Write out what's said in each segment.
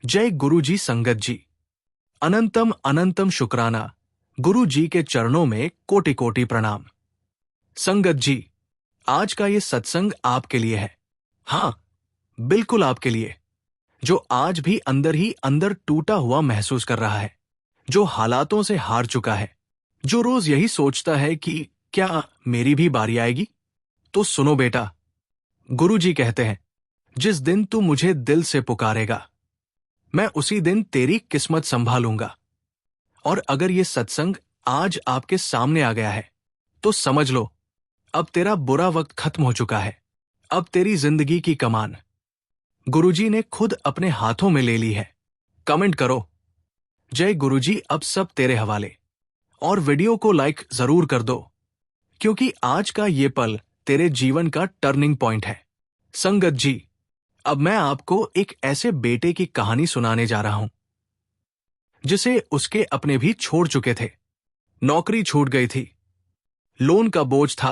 जय गुरु जी संगत जी। अनंतम अनंतम शुक्राना। गुरु जी के चरणों में कोटि कोटि प्रणाम। संगत जी, आज का ये सत्संग आपके लिए है। हाँ, बिल्कुल आपके लिए, जो आज भी अंदर ही अंदर टूटा हुआ महसूस कर रहा है, जो हालातों से हार चुका है, जो रोज यही सोचता है कि क्या मेरी भी बारी आएगी। तो सुनो बेटा, गुरु जी कहते हैं, जिस दिन तू मुझे दिल से पुकारेगा, मैं उसी दिन तेरी किस्मत संभालूंगा। और अगर ये सत्संग आज आपके सामने आ गया है, तो समझ लो, अब तेरा बुरा वक्त खत्म हो चुका है। अब तेरी जिंदगी की कमान गुरुजी ने खुद अपने हाथों में ले ली है। कमेंट करो, जय गुरुजी, अब सब तेरे हवाले। और वीडियो को लाइक जरूर कर दो, क्योंकि आज का ये पल तेरे जीवन का टर्निंग पॉइंट है। संगत जी, अब मैं आपको एक ऐसे बेटे की कहानी सुनाने जा रहा हूं, जिसे उसके अपने भी छोड़ चुके थे। नौकरी छूट गई थी, लोन का बोझ था,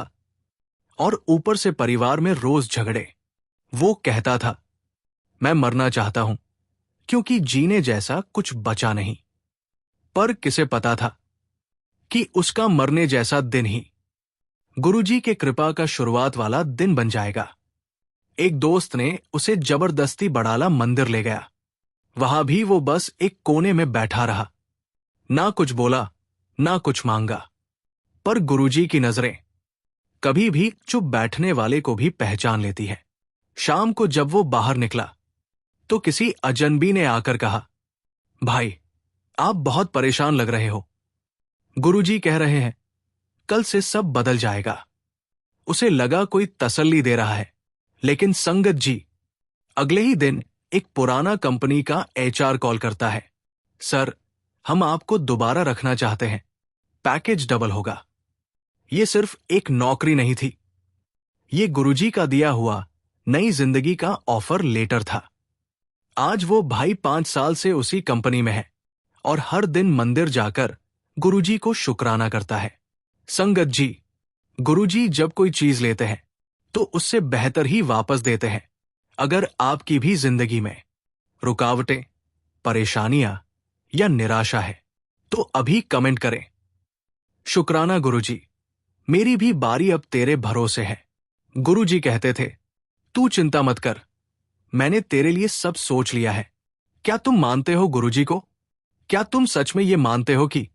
और ऊपर से परिवार में रोज झगड़े। वो कहता था, मैं मरना चाहता हूं, क्योंकि जीने जैसा कुछ बचा नहीं। पर किसे पता था कि उसका मरने जैसा दिन ही गुरुजी के कृपा का शुरुआत वाला दिन बन जाएगा। एक दोस्त ने उसे जबरदस्ती बड़ाला मंदिर ले गया। वहां भी वो बस एक कोने में बैठा रहा, ना कुछ बोला, ना कुछ मांगा। पर गुरुजी की नजरें कभी भी चुप बैठने वाले को भी पहचान लेती है। शाम को जब वो बाहर निकला, तो किसी अजनबी ने आकर कहा, भाई, आप बहुत परेशान लग रहे हो। गुरुजी कह रहे हैं, कल से सब बदल जाएगा। उसे लगा कोई तसल्ली दे रहा है, लेकिन संगत जी, अगले ही दिन एक पुराना कंपनी का एचआर कॉल करता है। सर, हम आपको दोबारा रखना चाहते हैं, पैकेज डबल होगा। ये सिर्फ एक नौकरी नहीं थी, ये गुरुजी का दिया हुआ नई जिंदगी का ऑफर लेटर था। आज वो भाई 5 साल से उसी कंपनी में है और हर दिन मंदिर जाकर गुरुजी को शुक्राना करता है। संगत जी, गुरुजी जब कोई चीज लेते हैं, तो उससे बेहतर ही वापस देते हैं। अगर आपकी भी जिंदगी में रुकावटें, परेशानियां या निराशा है, तो अभी कमेंट करें, शुक्राना गुरुजी, मेरी भी बारी अब तेरे भरोसे है। गुरुजी कहते थे, तू चिंता मत कर, मैंने तेरे लिए सब सोच लिया है। क्या तुम मानते हो गुरुजी को? क्या तुम सच में ये मानते हो कि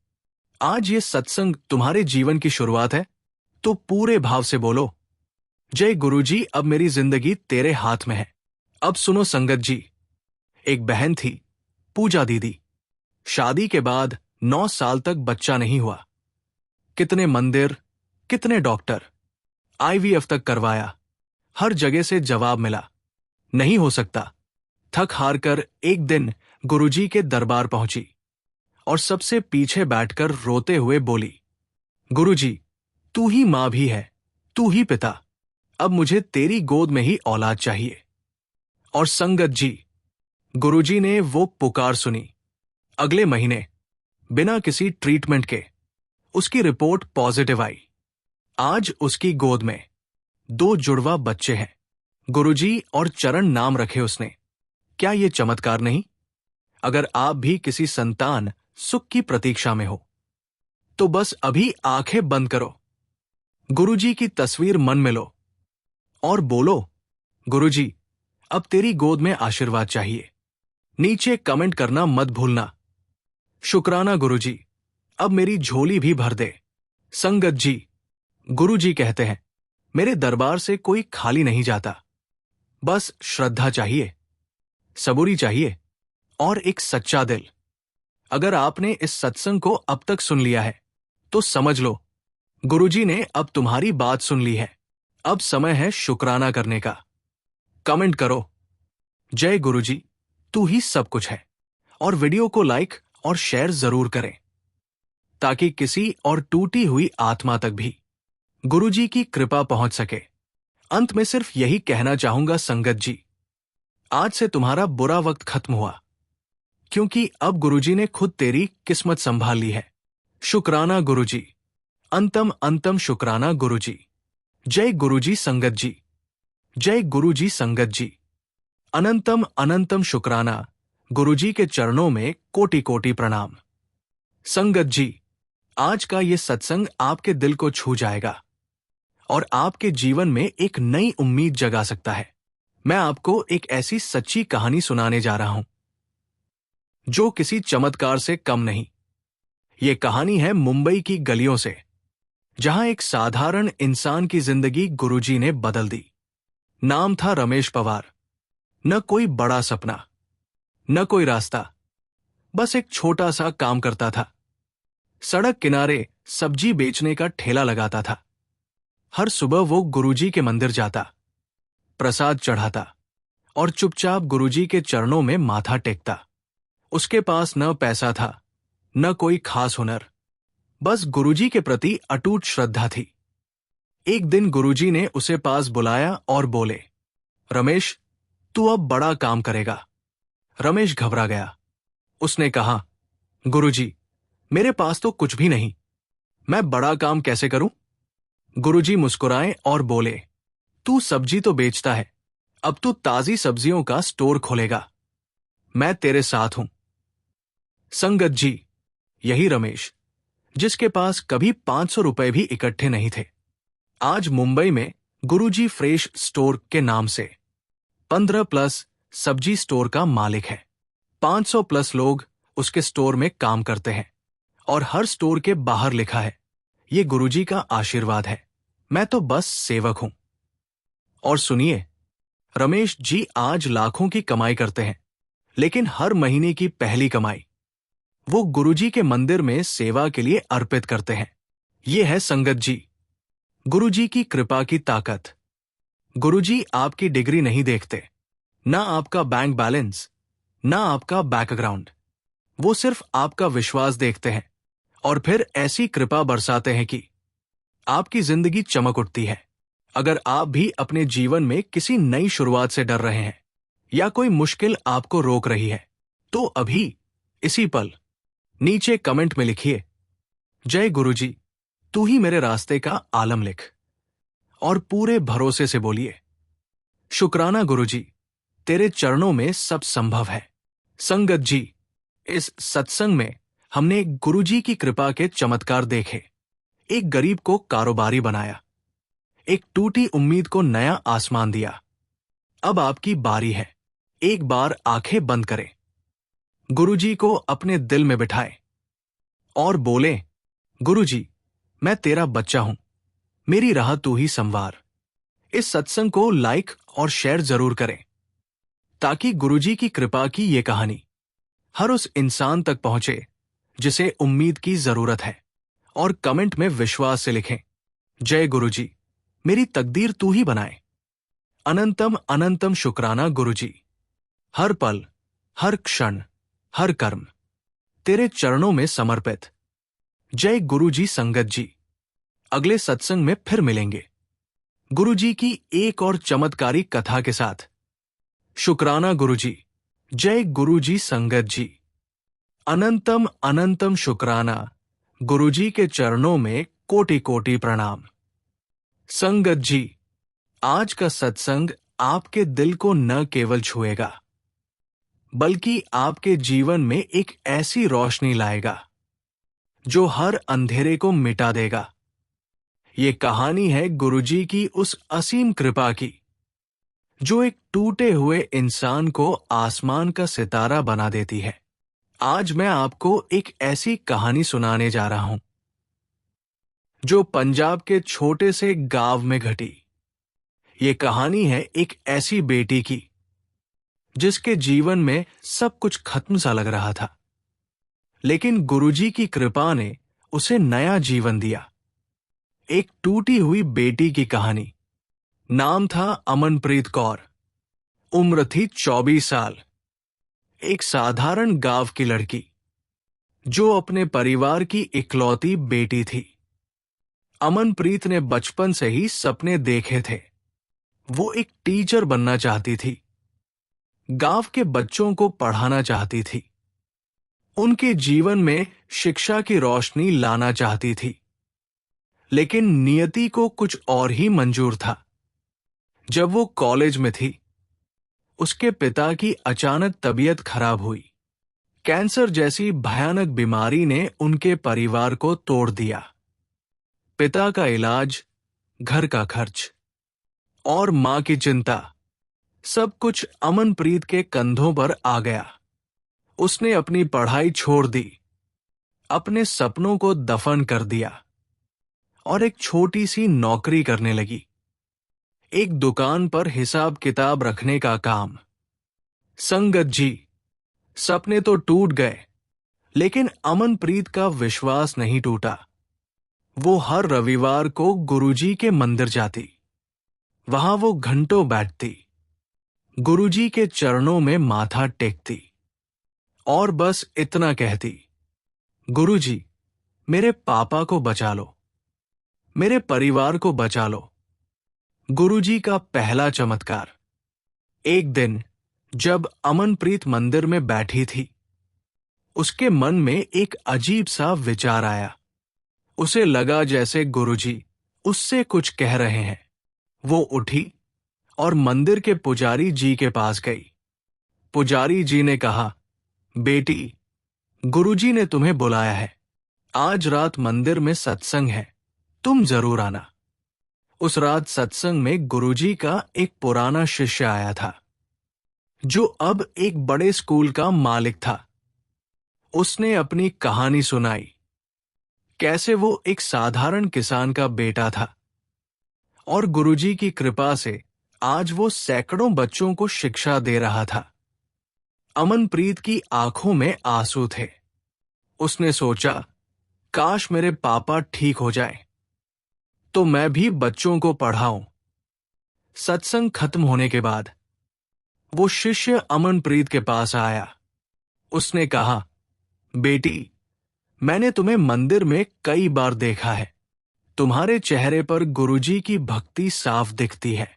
आज ये सत्संग तुम्हारे जीवन की शुरुआत है? तो पूरे भाव से बोलो, जय गुरुजी, अब मेरी जिंदगी तेरे हाथ में है। अब सुनो संगत जी, एक बहन थी, पूजा दीदी। शादी के बाद 9 साल तक बच्चा नहीं हुआ। कितने मंदिर, कितने डॉक्टर, आईवीएफ तक करवाया, हर जगह से जवाब मिला, नहीं हो सकता। थक हार कर एक दिन गुरुजी के दरबार पहुंची और सबसे पीछे बैठकर रोते हुए बोली, गुरुजी, तू ही मां भी है, तू ही पिता, अब मुझे तेरी गोद में ही औलाद चाहिए। और संगत जी, गुरुजी ने वो पुकार सुनी। अगले महीने, बिना किसी ट्रीटमेंट के, उसकी रिपोर्ट पॉजिटिव आई। आज उसकी गोद में 2 जुड़वा बच्चे हैं। गुरुजी और चरण नाम रखे उसने। क्या ये चमत्कार नहीं? अगर आप भी किसी संतान सुख की प्रतीक्षा में हो, तो बस अभी आंखें बंद करो, गुरुजी की तस्वीर मन में लो और बोलो, गुरुजी, अब तेरी गोद में आशीर्वाद चाहिए। नीचे कमेंट करना मत भूलना, शुक्राना गुरुजी, अब मेरी झोली भी भर दे। संगत जी, गुरुजी कहते हैं, मेरे दरबार से कोई खाली नहीं जाता। बस श्रद्धा चाहिए, सबूरी चाहिए और एक सच्चा दिल। अगर आपने इस सत्संग को अब तक सुन लिया है, तो समझ लो, गुरुजी ने अब तुम्हारी बात सुन ली है। अब समय है शुक्राना करने का। कमेंट करो, जय गुरुजी, तू ही सब कुछ है। और वीडियो को लाइक और शेयर जरूर करें, ताकि किसी और टूटी हुई आत्मा तक भी गुरुजी की कृपा पहुंच सके। अंत में सिर्फ यही कहना चाहूंगा संगत जी, आज से तुम्हारा बुरा वक्त खत्म हुआ, क्योंकि अब गुरुजी ने खुद तेरी किस्मत संभाल ली है। शुक्राना गुरुजी, अंतम अंतम शुक्राना गुरुजी। जय गुरुजी संगत जी, जय गुरुजी संगत जी। अनंतम अनंतम शुक्राना, गुरुजी के चरणों में कोटि कोटि प्रणाम। संगत जी, आज का ये सत्संग आपके दिल को छू जाएगा और आपके जीवन में एक नई उम्मीद जगा सकता है। मैं आपको एक ऐसी सच्ची कहानी सुनाने जा रहा हूं जो किसी चमत्कार से कम नहीं। ये कहानी है मुंबई की गलियों से, जहां एक साधारण इंसान की जिंदगी गुरुजी ने बदल दी। नाम था रमेश पवार। न कोई बड़ा सपना, न कोई रास्ता, बस एक छोटा सा काम करता था। सड़क किनारे सब्जी बेचने का ठेला लगाता था। हर सुबह वो गुरुजी के मंदिर जाता, प्रसाद चढ़ाता और चुपचाप गुरुजी के चरणों में माथा टेकता। उसके पास न पैसा था, न कोई खास हुनर, बस गुरुजी के प्रति अटूट श्रद्धा थी। एक दिन गुरुजी ने उसे पास बुलाया और बोले, रमेश, तू अब बड़ा काम करेगा। रमेश घबरा गया। उसने कहा, गुरुजी, मेरे पास तो कुछ भी नहीं, मैं बड़ा काम कैसे करूं? गुरुजी मुस्कुराए और बोले, तू सब्जी तो बेचता है, अब तू ताजी सब्जियों का स्टोर खोलेगा। मैं तेरे साथ हूं। संगत जी, यही रमेश, जिसके पास कभी 500 रुपए भी इकट्ठे नहीं थे, आज मुंबई में गुरुजी फ्रेश स्टोर के नाम से 15+ सब्जी स्टोर का मालिक है। 500+ लोग उसके स्टोर में काम करते हैं और हर स्टोर के बाहर लिखा है, ये गुरुजी का आशीर्वाद है, मैं तो बस सेवक हूं। और सुनिए, रमेश जी आज लाखों की कमाई करते हैं, लेकिन हर महीने की पहली कमाई वो गुरुजी के मंदिर में सेवा के लिए अर्पित करते हैं। ये है संगत जी, गुरुजी की कृपा की ताकत। गुरुजी आपकी डिग्री नहीं देखते, ना आपका बैंक बैलेंस, ना आपका बैकग्राउंड। वो सिर्फ आपका विश्वास देखते हैं और फिर ऐसी कृपा बरसाते हैं कि आपकी जिंदगी चमक उठती है। अगर आप भी अपने जीवन में किसी नई शुरुआत से डर रहे हैं या कोई मुश्किल आपको रोक रही है, तो अभी इसी पल नीचे कमेंट में लिखिए, जय गुरुजी, तू ही मेरे रास्ते का आलम लिख, और पूरे भरोसे से बोलिए, शुक्राना गुरुजी, तेरे चरणों में सब संभव है। संगत जी, इस सत्संग में हमने गुरुजी की कृपा के चमत्कार देखे। एक गरीब को कारोबारी बनाया, एक टूटी उम्मीद को नया आसमान दिया। अब आपकी बारी है। एक बार आंखें बंद करें, गुरुजी को अपने दिल में बिठाएं और बोले, गुरुजी, मैं तेरा बच्चा हूं, मेरी राह तू ही संवार। इस सत्संग को लाइक और शेयर जरूर करें, ताकि गुरुजी की कृपा की ये कहानी हर उस इंसान तक पहुंचे जिसे उम्मीद की जरूरत है। और कमेंट में विश्वास से लिखें, जय गुरुजी, मेरी तकदीर तू ही बनाए। अनंतम अनंतम शुक्राना गुरुजी। हर पल, हर क्षण, हर कर्म तेरे चरणों में समर्पित। जय गुरुजी। संगत जी, अगले सत्संग में फिर मिलेंगे गुरुजी की एक और चमत्कारी कथा के साथ। शुक्राना गुरुजी। जय गुरुजी। संगत जी, अनंतम अनंतम शुक्राना। गुरुजी के चरणों में कोटि कोटि प्रणाम। संगत जी, आज का सत्संग आपके दिल को न केवल छुएगा, बल्कि आपके जीवन में एक ऐसी रोशनी लाएगा जो हर अंधेरे को मिटा देगा। ये कहानी है गुरुजी की उस असीम कृपा की, जो एक टूटे हुए इंसान को आसमान का सितारा बना देती है। आज मैं आपको एक ऐसी कहानी सुनाने जा रहा हूं जो पंजाब के छोटे से गांव में घटी। ये कहानी है एक ऐसी बेटी की जिसके जीवन में सब कुछ खत्म सा लग रहा था, लेकिन गुरुजी की कृपा ने उसे नया जीवन दिया। एक टूटी हुई बेटी की कहानी। नाम था अमनप्रीत कौर। उम्र थी 24 साल। एक साधारण गांव की लड़की जो अपने परिवार की इकलौती बेटी थी। अमनप्रीत ने बचपन से ही सपने देखे थे। वो एक टीचर बनना चाहती थी, गांव के बच्चों को पढ़ाना चाहती थी, उनके जीवन में शिक्षा की रोशनी लाना चाहती थी। लेकिन नियति को कुछ और ही मंजूर था। जब वो कॉलेज में थी, उसके पिता की अचानक तबीयत खराब हुई। कैंसर जैसी भयानक बीमारी ने उनके परिवार को तोड़ दिया। पिता का इलाज, घर का खर्च और मां की चिंता, सब कुछ अमनप्रीत के कंधों पर आ गया। उसने अपनी पढ़ाई छोड़ दी, अपने सपनों को दफन कर दिया और एक छोटी सी नौकरी करने लगी, एक दुकान पर हिसाब किताब रखने का काम। संगत जी, सपने तो टूट गए, लेकिन अमनप्रीत का विश्वास नहीं टूटा। वो हर रविवार को गुरुजी के मंदिर जाती। वहां वो घंटों बैठती, गुरुजी के चरणों में माथा टेकती और बस इतना कहती, गुरुजी, मेरे पापा को बचा लो, मेरे परिवार को बचा लो। गुरुजी का पहला चमत्कार। एक दिन जब अमनप्रीत मंदिर में बैठी थी, उसके मन में एक अजीब सा विचार आया। उसे लगा जैसे गुरुजी उससे कुछ कह रहे हैं। वो उठी और मंदिर के पुजारी जी के पास गई। पुजारी जी ने कहा, बेटी, गुरुजी ने तुम्हें बुलाया है। आज रात मंदिर में सत्संग है, तुम जरूर आना। उस रात सत्संग में गुरुजी का एक पुराना शिष्य आया था, जो अब एक बड़े स्कूल का मालिक था। उसने अपनी कहानी सुनाई, कैसे वो एक साधारण किसान का बेटा था और गुरुजी की कृपा से आज वो सैकड़ों बच्चों को शिक्षा दे रहा था। अमनप्रीत की आंखों में आंसू थे। उसने सोचा, काश मेरे पापा ठीक हो जाएं, तो मैं भी बच्चों को पढ़ाऊं। सत्संग खत्म होने के बाद वो शिष्य अमनप्रीत के पास आया। उसने कहा, बेटी, मैंने तुम्हें मंदिर में कई बार देखा है। तुम्हारे चेहरे पर गुरुजी की भक्ति साफ दिखती है।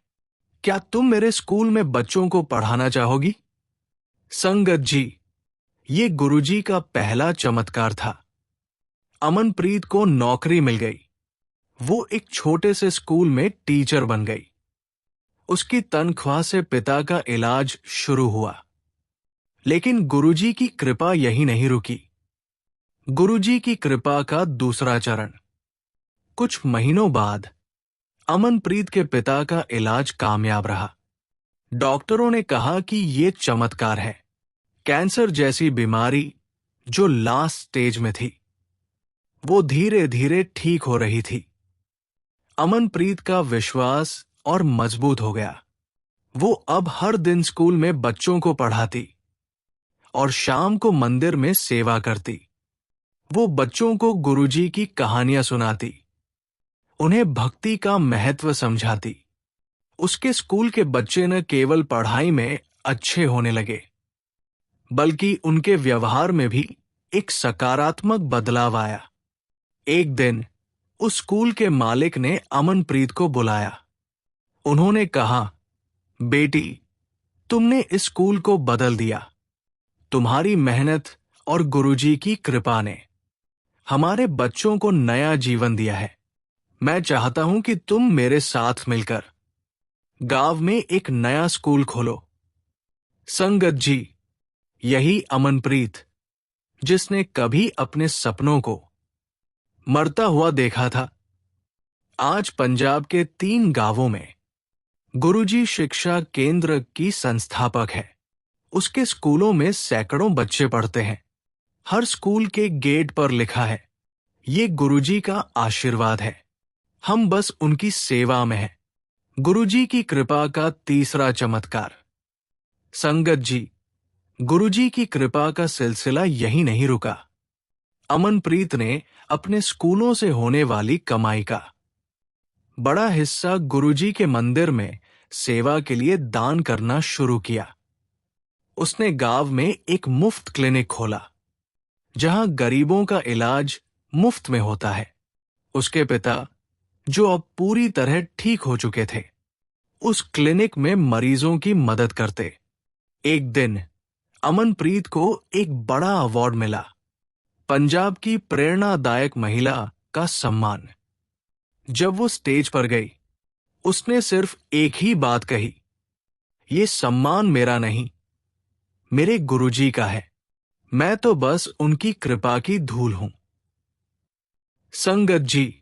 क्या तुम मेरे स्कूल में बच्चों को पढ़ाना चाहोगी? संगत जी, ये गुरुजी का पहला चमत्कार था। अमनप्रीत को नौकरी मिल गई। वो एक छोटे से स्कूल में टीचर बन गई। उसकी तनख्वाह से पिता का इलाज शुरू हुआ। लेकिन गुरुजी की कृपा यही नहीं रुकी। गुरुजी की कृपा का दूसरा चरण। कुछ महीनों बाद अमनप्रीत के पिता का इलाज कामयाब रहा। डॉक्टरों ने कहा कि ये चमत्कार है। कैंसर जैसी बीमारी जो लास्ट स्टेज में थी, वो धीरे धीरे ठीक हो रही थी। अमनप्रीत का विश्वास और मजबूत हो गया। वो अब हर दिन स्कूल में बच्चों को पढ़ाती और शाम को मंदिर में सेवा करती। वो बच्चों को गुरुजी की कहानियां सुनाती, उन्हें भक्ति का महत्व समझाती। उसके स्कूल के बच्चे न केवल पढ़ाई में अच्छे होने लगे, बल्कि उनके व्यवहार में भी एक सकारात्मक बदलाव आया। एक दिन उस स्कूल के मालिक ने अमनप्रीत को बुलाया। उन्होंने कहा, बेटी, तुमने इस स्कूल को बदल दिया। तुम्हारी मेहनत और गुरुजी की कृपा ने हमारे बच्चों को नया जीवन दिया है। मैं चाहता हूं कि तुम मेरे साथ मिलकर गांव में एक नया स्कूल खोलो। संगत जी, यही अमनप्रीत, जिसने कभी अपने सपनों को मरता हुआ देखा था, आज पंजाब के 3 गांवों में गुरुजी शिक्षा केंद्र की संस्थापक है। उसके स्कूलों में सैकड़ों बच्चे पढ़ते हैं। हर स्कूल के गेट पर लिखा है, ये गुरुजी का आशीर्वाद है, हम बस उनकी सेवा में हैं। गुरुजी की कृपा का तीसरा चमत्कार। संगत जी, गुरुजी की कृपा का सिलसिला यही नहीं रुका। अमनप्रीत ने अपने स्कूलों से होने वाली कमाई का बड़ा हिस्सा गुरुजी के मंदिर में सेवा के लिए दान करना शुरू किया। उसने गांव में एक मुफ्त क्लिनिक खोला, जहां गरीबों का इलाज मुफ्त में होता है। उसके पिता, जो अब पूरी तरह ठीक हो चुके थे, उस क्लिनिक में मरीजों की मदद करते। एक दिन अमनप्रीत को एक बड़ा अवार्ड मिला, पंजाब की प्रेरणादायक महिला का सम्मान। जब वो स्टेज पर गई, उसने सिर्फ एक ही बात कही, ये सम्मान मेरा नहीं, मेरे गुरुजी का है। मैं तो बस उनकी कृपा की धूल हूं। संगत जी,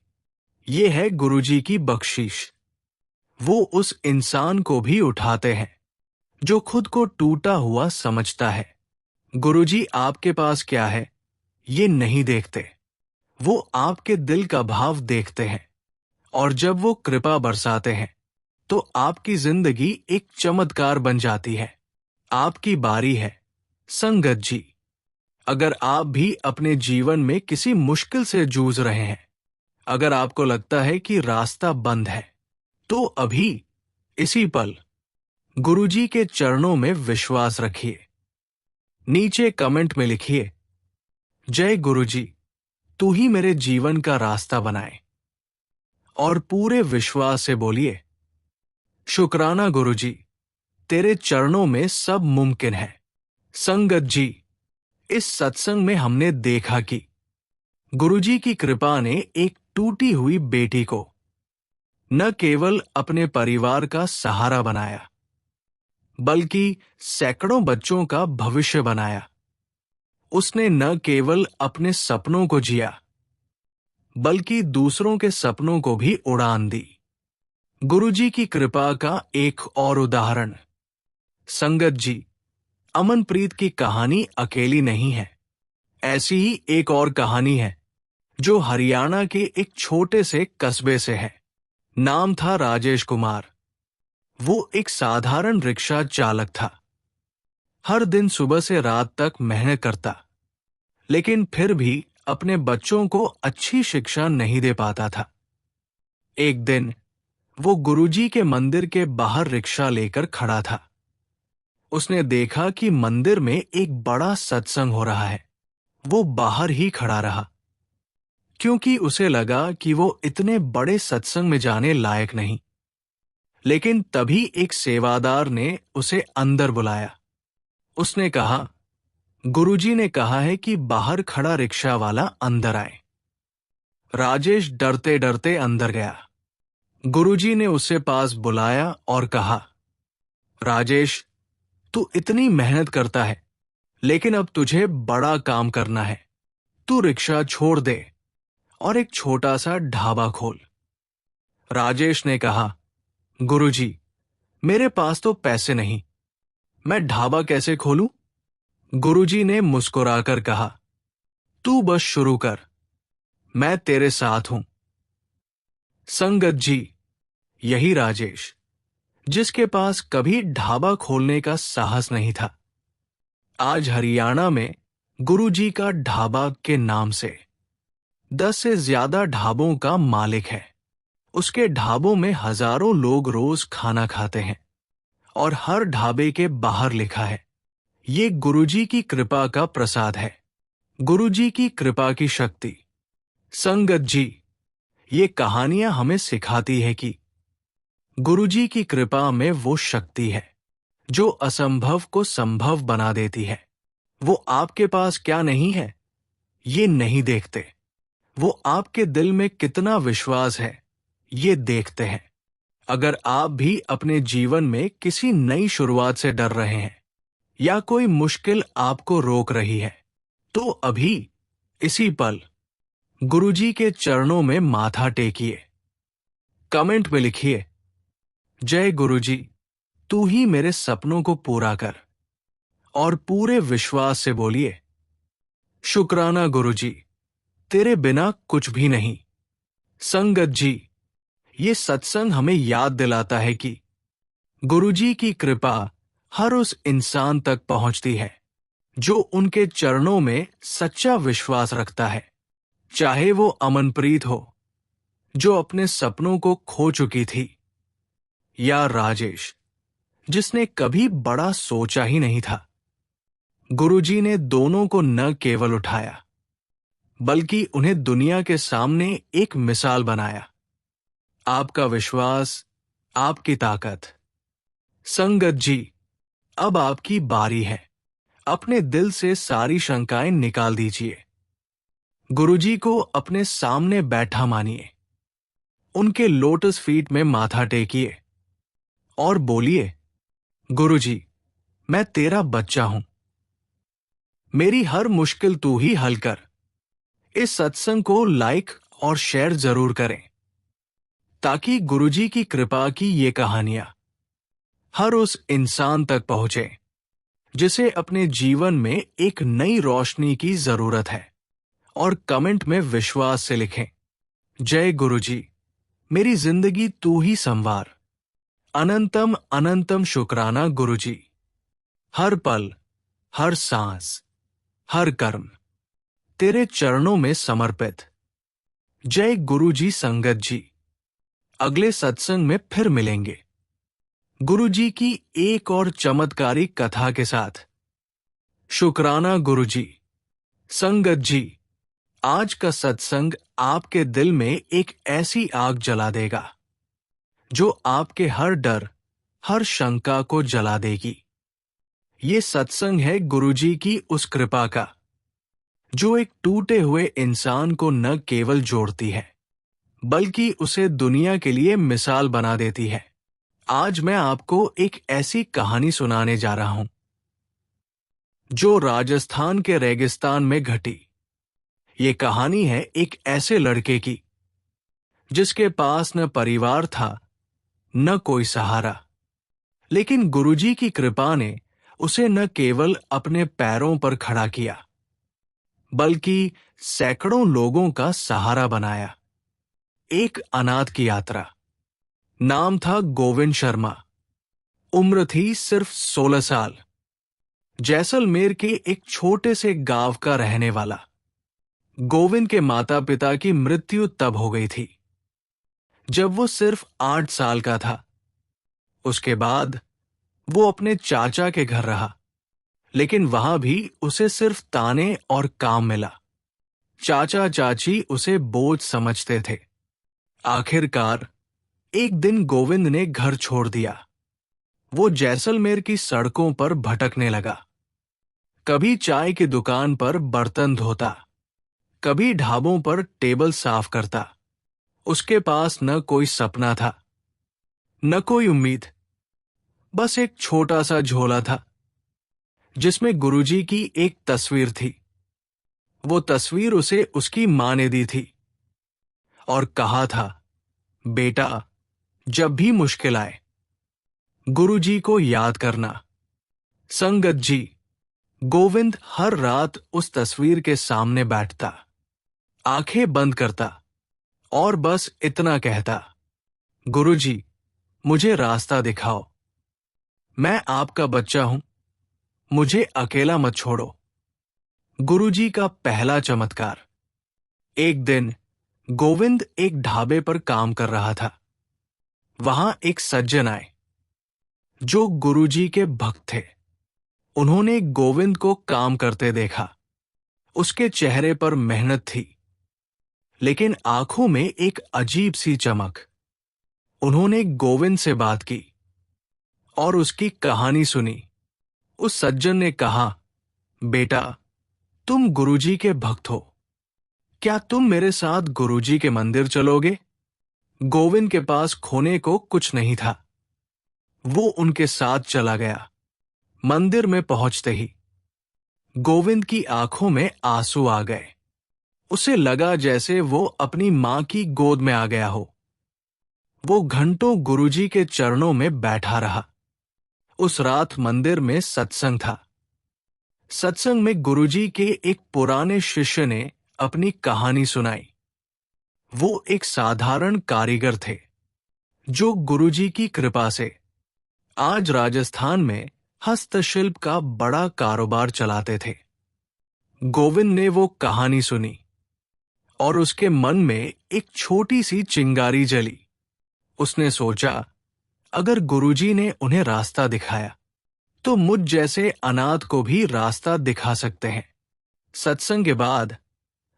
ये है गुरुजी की बख्शीश। वो उस इंसान को भी उठाते हैं जो खुद को टूटा हुआ समझता है। गुरुजी आपके पास क्या है, ये नहीं देखते। वो आपके दिल का भाव देखते हैं, और जब वो कृपा बरसाते हैं तो आपकी जिंदगी एक चमत्कार बन जाती है। आपकी बारी है संगत जी। अगर आप भी अपने जीवन में किसी मुश्किल से जूझ रहे हैं, अगर आपको लगता है कि रास्ता बंद है, तो अभी इसी पल गुरुजी के चरणों में विश्वास रखिए। नीचे कमेंट में लिखिए, जय गुरुजी, तू ही मेरे जीवन का रास्ता बनाए। और पूरे विश्वास से बोलिए, शुक्राना गुरुजी, तेरे चरणों में सब मुमकिन है। संगत जी, इस सत्संग में हमने देखा कि गुरुजी की कृपा ने एक टूटी हुई बेटी को न केवल अपने परिवार का सहारा बनाया, बल्कि सैकड़ों बच्चों का भविष्य बनाया। उसने न केवल अपने सपनों को जिया, बल्कि दूसरों के सपनों को भी उड़ान दी। गुरुजी की कृपा का एक और उदाहरण। संगत जी, अमनप्रीत की कहानी अकेली नहीं है। ऐसी ही एक और कहानी है जो हरियाणा के एक छोटे से कस्बे से है। नाम था राजेश कुमार। वो एक साधारण रिक्शा चालक था। हर दिन सुबह से रात तक मेहनत करता, लेकिन फिर भी अपने बच्चों को अच्छी शिक्षा नहीं दे पाता था। एक दिन वो गुरुजी के मंदिर के बाहर रिक्शा लेकर खड़ा था। उसने देखा कि मंदिर में एक बड़ा सत्संग हो रहा है। वो बाहर ही खड़ा रहा, क्योंकि उसे लगा कि वो इतने बड़े सत्संग में जाने लायक नहीं। लेकिन तभी एक सेवादार ने उसे अंदर बुलाया। उसने कहा, गुरुजी ने कहा है कि बाहर खड़ा रिक्शा वाला अंदर आए। राजेश डरते डरते अंदर गया। गुरुजी ने उसे पास बुलाया और कहा, राजेश, तू इतनी मेहनत करता है, लेकिन अब तुझे बड़ा काम करना है। तू रिक्शा छोड़ दे और एक छोटा सा ढाबा खोल। राजेश ने कहा, गुरुजी, मेरे पास तो पैसे नहीं, मैं ढाबा कैसे खोलूं? गुरुजी ने मुस्कुराकर कहा, तू बस शुरू कर, मैं तेरे साथ हूं। संगत जी, यही राजेश, जिसके पास कभी ढाबा खोलने का साहस नहीं था, आज हरियाणा में गुरुजी का ढाबा के नाम से 10 से ज्यादा ढाबों का मालिक है। उसके ढाबों में हजारों लोग रोज खाना खाते हैं, और हर ढाबे के बाहर लिखा है, ये गुरुजी की कृपा का प्रसाद है। गुरुजी की कृपा की शक्ति। संगत जी, ये कहानियां हमें सिखाती है कि गुरुजी की कृपा में वो शक्ति है जो असंभव को संभव बना देती है। वो आपके पास क्या नहीं है, ये नहीं देखते। वो आपके दिल में कितना विश्वास है, ये देखते हैं। अगर आप भी अपने जीवन में किसी नई शुरुआत से डर रहे हैं, या कोई मुश्किल आपको रोक रही है, तो अभी इसी पल गुरुजी के चरणों में माथा टेकिए। कमेंट में लिखिए, जय गुरुजी, तू ही मेरे सपनों को पूरा कर। और पूरे विश्वास से बोलिए, शुक्राना गुरुजी, तेरे बिना कुछ भी नहीं। संगत जी, ये सत्संग हमें याद दिलाता है कि गुरुजी की कृपा हर उस इंसान तक पहुंचती है जो उनके चरणों में सच्चा विश्वास रखता है। चाहे वो अमनप्रीत हो, जो अपने सपनों को खो चुकी थी, या राजेश, जिसने कभी बड़ा सोचा ही नहीं था। गुरुजी ने दोनों को न केवल उठाया, बल्कि उन्हें दुनिया के सामने एक मिसाल बनाया। आपका विश्वास, आपकी ताकत। संगत जी, अब आपकी बारी है। अपने दिल से सारी शंकाएं निकाल दीजिए। गुरुजी को अपने सामने बैठा मानिए। उनके लोटस फीट में माथा टेकिए और बोलिए, गुरुजी, मैं तेरा बच्चा हूं। मेरी हर मुश्किल तू ही हल कर। इस सत्संग को लाइक और शेयर जरूर करें, ताकि गुरुजी की कृपा की ये कहानियां हर उस इंसान तक पहुंचे जिसे अपने जीवन में एक नई रोशनी की जरूरत है। और कमेंट में विश्वास से लिखें, जय गुरुजी, मेरी जिंदगी तू ही संवार। अनंतम अनंतम शुक्राना गुरुजी। हर पल, हर सांस, हर कर्म तेरे चरणों में समर्पित। जय गुरुजी। संगत जी, अगले सत्संग में फिर मिलेंगे गुरुजी की एक और चमत्कारी कथा के साथ। शुक्राना गुरुजी। संगत जी, आज का सत्संग आपके दिल में एक ऐसी आग जला देगा जो आपके हर डर, हर शंका को जला देगी। ये सत्संग है गुरुजी की उस कृपा का जो एक टूटे हुए इंसान को न केवल जोड़ती है, बल्कि उसे दुनिया के लिए मिसाल बना देती है। आज मैं आपको एक ऐसी कहानी सुनाने जा रहा हूं जो राजस्थान के रेगिस्तान में घटी। ये कहानी है एक ऐसे लड़के की जिसके पास न परिवार था, न कोई सहारा, लेकिन गुरुजी की कृपा ने उसे न केवल अपने पैरों पर खड़ा किया, बल्कि सैकड़ों लोगों का सहारा बनाया। एक अनाथ की यात्रा। नाम था गोविंद शर्मा। उम्र थी सिर्फ 16 साल। जैसलमेर के एक छोटे से गांव का रहने वाला। गोविंद के माता पिता की मृत्यु तब हो गई थी जब वो सिर्फ 8 साल का था। उसके बाद वो अपने चाचा के घर रहा, लेकिन वहां भी उसे सिर्फ ताने और काम मिला। चाचा चाची उसे बोझ समझते थे। आखिरकार एक दिन गोविंद ने घर छोड़ दिया। वो जैसलमेर की सड़कों पर भटकने लगा। कभी चाय की दुकान पर बर्तन धोता, कभी ढाबों पर टेबल साफ करता। उसके पास न कोई सपना था, न कोई उम्मीद, बस एक छोटा सा झोला था जिसमें गुरुजी की एक तस्वीर थी। वो तस्वीर उसे उसकी मां ने दी थी और कहा था, बेटा, जब भी मुश्किल आए गुरुजी को याद करना। संगत जी, गोविंद हर रात उस तस्वीर के सामने बैठता, आंखें बंद करता और बस इतना कहता, गुरुजी, मुझे रास्ता दिखाओ। मैं आपका बच्चा हूं, मुझे अकेला मत छोड़ो। गुरुजी का पहला चमत्कार। एक दिन गोविंद एक ढाबे पर काम कर रहा था। वहां एक सज्जन आए जो गुरुजी के भक्त थे। उन्होंने गोविंद को काम करते देखा। उसके चेहरे पर मेहनत थी, लेकिन आंखों में एक अजीब सी चमक। उन्होंने गोविंद से बात की और उसकी कहानी सुनी। उस सज्जन ने कहा, बेटा, तुम गुरुजी के भक्त हो, क्या तुम मेरे साथ गुरुजी के मंदिर चलोगे? गोविंद के पास खोने को कुछ नहीं था। वो उनके साथ चला गया। मंदिर में पहुंचते ही गोविंद की आंखों में आंसू आ गए। उसे लगा जैसे वो अपनी मां की गोद में आ गया हो। वो घंटों गुरुजी के चरणों में बैठा रहा। उस रात मंदिर में सत्संग था। सत्संग में गुरुजी के एक पुराने शिष्य ने अपनी कहानी सुनाई। वो एक साधारण कारीगर थे जो गुरुजी की कृपा से आज राजस्थान में हस्तशिल्प का बड़ा कारोबार चलाते थे। गोविंद ने वो कहानी सुनी और उसके मन में एक छोटी सी चिंगारी जली। उसने सोचा, अगर गुरुजी ने उन्हें रास्ता दिखाया तो मुझ जैसे अनाथ को भी रास्ता दिखा सकते हैं। सत्संग के बाद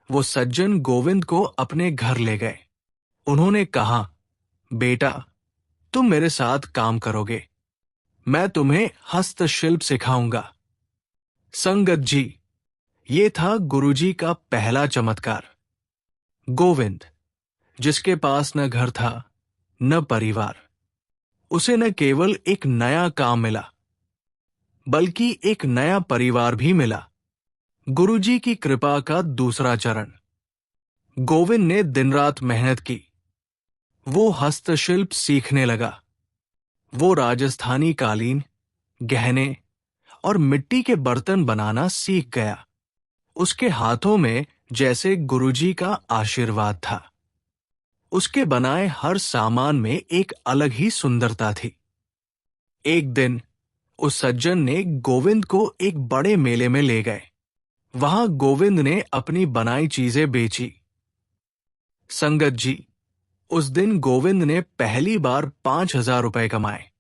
वो सज्जन गोविंद को अपने घर ले गए। उन्होंने कहा, बेटा, तुम मेरे साथ काम करोगे, मैं तुम्हें हस्तशिल्प सिखाऊंगा। संगत जी, ये था गुरुजी का पहला चमत्कार। गोविंद, जिसके पास न घर था, न परिवार, उसे न केवल एक नया काम मिला, बल्कि एक नया परिवार भी मिला। गुरुजी की कृपा का दूसरा चरण। गोविंद ने दिन रात मेहनत की। वो हस्तशिल्प सीखने लगा। वो राजस्थानी कालीन, गहने और मिट्टी के बर्तन बनाना सीख गया। उसके हाथों में जैसे गुरुजी का आशीर्वाद था। उसके बनाए हर सामान में एक अलग ही सुंदरता थी। एक दिन उस सज्जन ने गोविंद को एक बड़े मेले में ले गए। वहां गोविंद ने अपनी बनाई चीजें बेची। संगत जी, उस दिन गोविंद ने पहली बार 5,000 रुपए कमाए।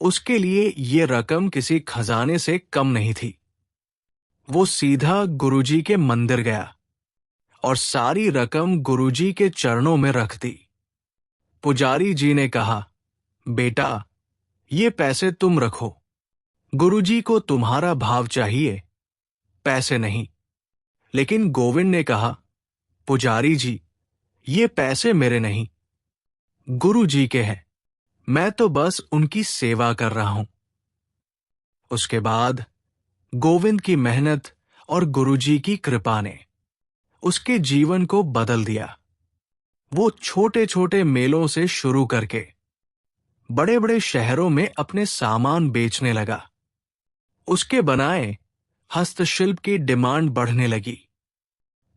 उसके लिए ये रकम किसी खजाने से कम नहीं थी। वो सीधा गुरुजी के मंदिर गया और सारी रकम गुरुजी के चरणों में रख दी। पुजारी जी ने कहा, बेटा, ये पैसे तुम रखो। गुरुजी को तुम्हारा भाव चाहिए, पैसे नहीं। लेकिन गोविंद ने कहा, पुजारी जी, ये पैसे मेरे नहीं, गुरुजी के हैं। मैं तो बस उनकी सेवा कर रहा हूं। उसके बाद गोविंद की मेहनत और गुरुजी की कृपा ने उसके जीवन को बदल दिया। वो छोटे छोटे मेलों से शुरू करके बड़े बड़े शहरों में अपने सामान बेचने लगा। उसके बनाए हस्तशिल्प की डिमांड बढ़ने लगी।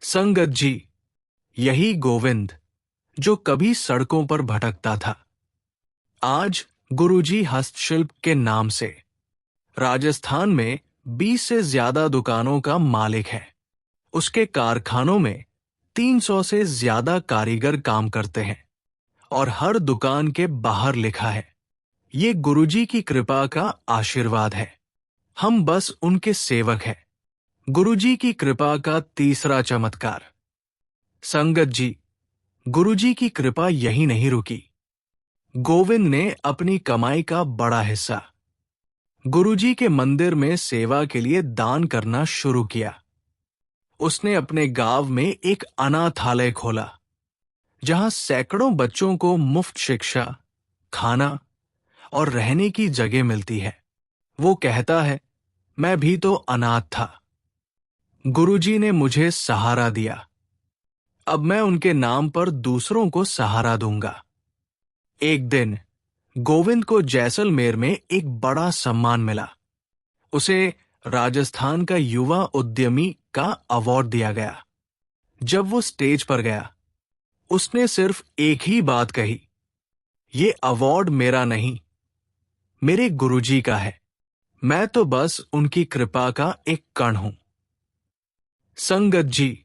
संगत जी, यही गोविंद जो कभी सड़कों पर भटकता था, आज गुरुजी हस्तशिल्प के नाम से राजस्थान में 20 से ज्यादा दुकानों का मालिक है। उसके कारखानों में 300 से ज्यादा कारीगर काम करते हैं और हर दुकान के बाहर लिखा है, ये गुरुजी की कृपा का आशीर्वाद है। हम बस उनके सेवक हैं। गुरुजी की कृपा का तीसरा चमत्कार। संगत जी, गुरुजी की कृपा यही नहीं रुकी। गोविंद ने अपनी कमाई का बड़ा हिस्सा गुरुजी के मंदिर में सेवा के लिए दान करना शुरू किया। उसने अपने गांव में एक अनाथालय खोला, जहां सैकड़ों बच्चों को मुफ्त शिक्षा, खाना और रहने की जगह मिलती है। वो कहता है, मैं भी तो अनाथ था। गुरुजी ने मुझे सहारा दिया। अब मैं उनके नाम पर दूसरों को सहारा दूंगा। एक दिन गोविंद को जैसलमेर में एक बड़ा सम्मान मिला। उसे राजस्थान का युवा उद्यमी का अवार्ड दिया गया। जब वो स्टेज पर गया, उसने सिर्फ एक ही बात कही, ये अवार्ड मेरा नहीं, मेरे गुरुजी का है। मैं तो बस उनकी कृपा का एक कण हूं। संगत जी,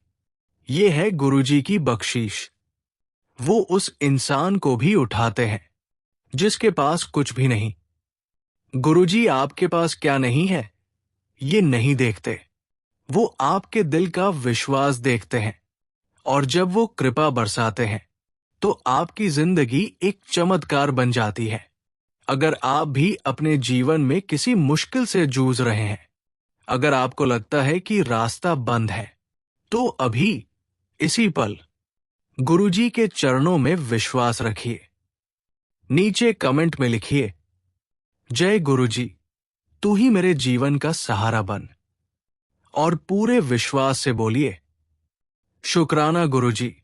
ये है गुरुजी की बख्शीश। वो उस इंसान को भी उठाते हैं जिसके पास कुछ भी नहीं। गुरुजी आपके पास क्या नहीं है, ये नहीं देखते। वो आपके दिल का विश्वास देखते हैं, और जब वो कृपा बरसाते हैं तो आपकी जिंदगी एक चमत्कार बन जाती है। अगर आप भी अपने जीवन में किसी मुश्किल से जूझ रहे हैं, अगर आपको लगता है कि रास्ता बंद है, तो अभी इसी पल गुरुजी के चरणों में विश्वास रखिए। नीचे कमेंट में लिखिए, जय गुरुजी, तू ही मेरे जीवन का सहारा बन। और पूरे विश्वास से बोलिए, शुक्राना गुरुजी,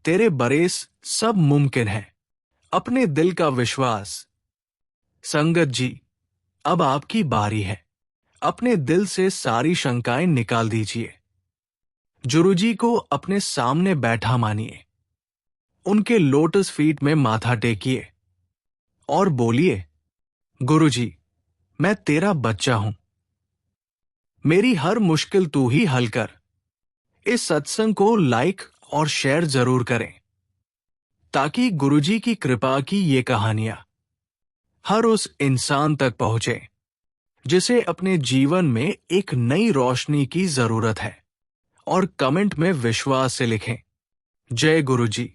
तेरे बरेस सब मुमकिन है। अपने दिल का विश्वास। संगत जी, अब आपकी बारी है। अपने दिल से सारी शंकाएं निकाल दीजिए। गुरुजी को अपने सामने बैठा मानिए। उनके लोटस फीट में माथा टेकिए और बोलिए, गुरुजी, मैं तेरा बच्चा हूं। मेरी हर मुश्किल तू ही हल कर। इस सत्संग को लाइक और शेयर जरूर करें, ताकि गुरुजी की कृपा की ये कहानियां हर उस इंसान तक पहुंचे जिसे अपने जीवन में एक नई रोशनी की जरूरत है। और कमेंट में विश्वास से लिखें, जय गुरुजी,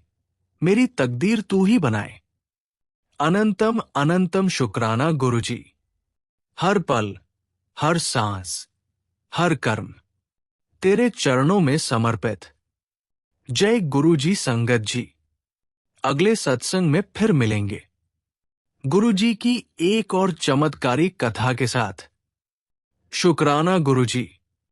मेरी तकदीर तू ही बनाए। अनंतम अनंतम शुक्राना गुरुजी। हर पल, हर सांस, हर कर्म तेरे चरणों में समर्पित। जय गुरुजी। संगत जी, अगले सत्संग में फिर मिलेंगे गुरुजी की एक और चमत्कारी कथा के साथ। शुक्राना गुरुजी।